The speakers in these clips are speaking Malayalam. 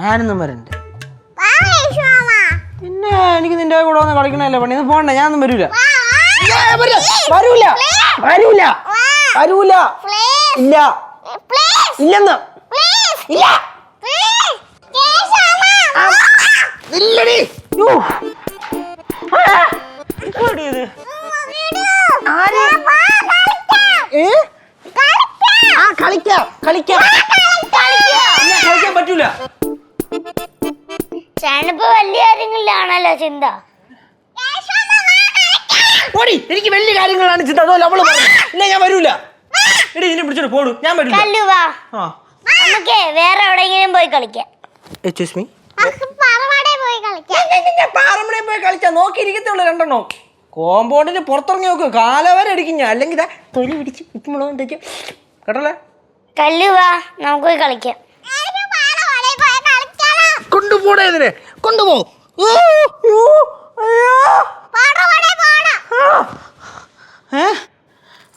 ഞാനൊന്നും വരണ്ട. പിന്നെ എനിക്ക് നിന്റെ കൂടെ വന്ന് കളിക്കണല്ലേ പണി. ഇത് പോണ്ട, ഞാനൊന്നും വരൂല. വരൂല വരൂല വരൂല. ഇല്ല ഇല്ലെന്ന് ഇല്ല. ഇല്ലടി. കളിക്കാം കളിക്കാം കളിക്കാൻ പറ്റൂല. ചേട്ടനിപ്പോ വലിയ കാര്യങ്ങളിലാണല്ലോ ചിന്ത. ഓടി, എനിക്ക് വലിയ കാര്യങ്ങളാണ് ചിന്ത. അതോ അവള് ഇല്ല, ഞാൻ വരൂല. എടി ഇതിനെ പിടിച്ചോണ്ട് പോടൂ, ഞാൻ വരൂല. നമുക്ക് വേറെ എവിടെയെങ്കിലും പോയി കളിക്കാം. എക്സ്ക്യൂസ് മീ, പാറമടയിൽ പോയി കളിച്ചാ നോക്കിയിരിക്കത്തുള്ളൂ. രണ്ടെണ്ണോ കോമ്പൗണ്ടിന് പുറത്തിറങ്ങി നോക്ക്, കാലവരെ അടിക്കും ഞാൻ. അല്ലെങ്കിൽ തൊലി പിടിച്ച് ഉപ്പുമുളകും തേക്കും കേട്ടല്ലേ. കല്ലുവാ, നമുക്ക് പോയി കളിക്കാം. കൊണ്ടുപോടേ ഇതിനെ, കൊണ്ടുപോ.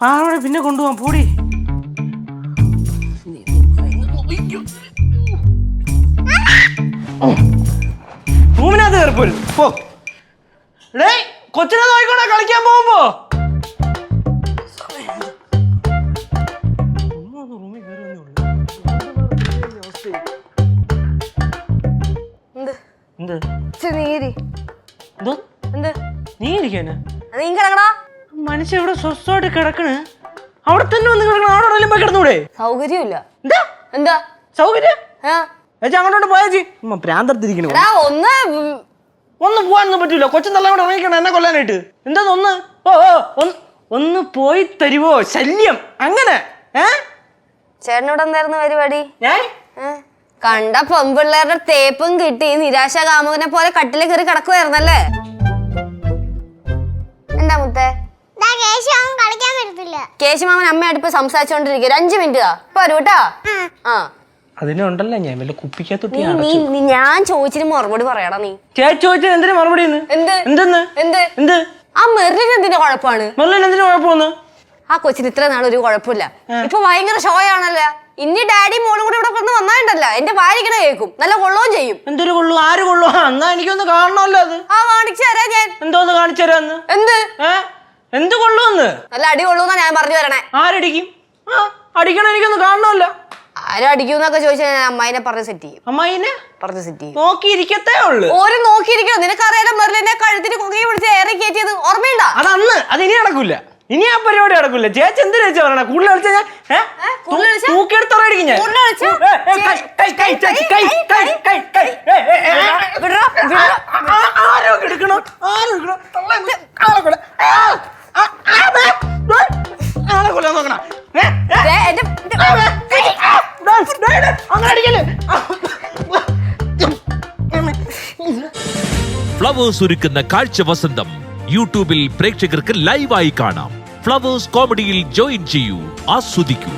പാറമട പിന്നെ കൊണ്ടുപോവാൻ പോടി. റൂമിനകത്ത് കയറിപ്പോരും. പോ ഡേ, കൊച്ചിനെ നോക്കിക്കോണേ കളിക്കാൻ പോകുമ്പോ. മനുഷ്യ ഇവിടെ സ്വസ്ഥമായിട്ട് കിടക്കണ്, അവിടെ തന്നെ വന്ന് കിടക്കണം. അവിടെ പോയി കിടന്നൂടെ? സൗകര്യമില്ല. എന്താ എന്താ സൗകര്യം? അങ്ങോട്ട് പോയാച്ചി പ്രാന്തർത്തിരിക്കണ. ഒന്ന് പോകാനൊന്നും പറ്റൂല. കൊച്ചു നല്ല കൂടെ ഇറങ്ങിക്കണം എന്നെ കൊല്ലാനായിട്ട്. എന്താ ഒന്ന് പോയി തരുവോ? ശല്യം അങ്ങനെ. ചേട്ടനോട് എന്തായിരുന്നു പരിപാടി? ഞാൻ കണ്ട പെൺപിള്ളേരുടെ തേപ്പും കിട്ടി നിരാശ കാമുകനെ പോലെ കട്ടില് കയറി കിടക്കുവായിരുന്നല്ലേ? എന്താ മുത്തേ? കേശുമാമൻ അമ്മയായിട്ട് ഇപ്പൊ സംസാരിച്ചോണ്ടിരിക്കുക. 5 മിനിറ്റ് ഇപ്പൊ വരൂ കേട്ടാ. അതിനുണ്ടല്ലോ ഞാൻ വല്ല കുപ്പിക്കകത്തൊട്ടി. ഞാൻ ചോദിച്ചിട്ട് മറുപടി പറയടാ. നീ ചോദിച്ചത് എന്തിനു മറുപടി? എന്ത് ആ മെറിലിന് എന്തിന്റെ കുഴപ്പമാണ്? മെറിലിന് എന്തിനു കുഴപ്പമൊന്ന്? ആ കൊച്ചിന് ഇത്ര നാളൊരു കുഴപ്പമില്ല. ഇപ്പൊ ഭയങ്കര ഷോ ആണല്ലോ. ഇനി ഡാഡി മോളും കൂടെ ഇവിടെ കൊണ്ട് വന്നാണ്ടല്ലോ, എന്റെ ഭാര്യക്കണ കേൾക്കും, നല്ല കൊള്ളുകയും ചെയ്യും. എന്തൊരു കൊള്ളു? ആര് കൊള്ളു? എന്നാ എനിക്കൊന്ന് കാണണമല്ലോ. അത് കാണിച്ചു തരാ ഞാൻ. എന്തോന്ന് കാണിച്ചു തരാന്ന്? എന്ത് കൊള്ളുന്ന്? നല്ല അടി കൊള്ളൂന്നാ ഞാൻ പറഞ്ഞു തരണേ. ആരടിക്കും? അടിക്കണം, എനിക്കൊന്ന് കാണണമല്ലോ. ആരും അടിക്കുന്നൊക്കെ ചോദിച്ചാൽ ഞാൻ അമ്മായിനെ പറഞ്ഞ് സെറ്റ് ചെയ്യും. അമ്മായിനെ പറഞ്ഞ് സെറ്റ് ചെയ്യും. നോക്കിയിരിക്കത്തേ ഉള്ളു. ഓരോ നോക്കിയിരിക്കണം. നിനക്കറിയാലോ മെറിലിനെ കഴുത്തിന് കുകയെ പിടിച്ച് ഏറെ കയറ്റിയത് ഓർമ്മയുണ്ടോ? അതന്ന്. അത് ഇനി നടക്കൂല. ഇനി ആ പരിപാടി നടക്കൂല. ചേച്ചി എന്ത് ചേച്ചി പറയണ? കൂടുതൽ കളിച്ചാ ഞാൻ തൂക്കിയെടുത്തറിയായിരിക്കും ഞാൻ. ആരോ എടുക്കണം, ആളെ കൊല്ലാൻ നോക്കണം. അങ്ങനെ അടിക്കല്ലേ. ഫ്ലവേഴ്സ് ഒരുക്കുന്ന കാഴ്ച വസന്തം യൂട്യൂബിൽ പ്രേക്ഷകർക്ക് ലൈവായി കാണാം. ഫ്ലവേഴ്സ് കോമഡിയിൽ ജോയിൻ ചെയ്യൂ, ആസ്വദിക്കൂ.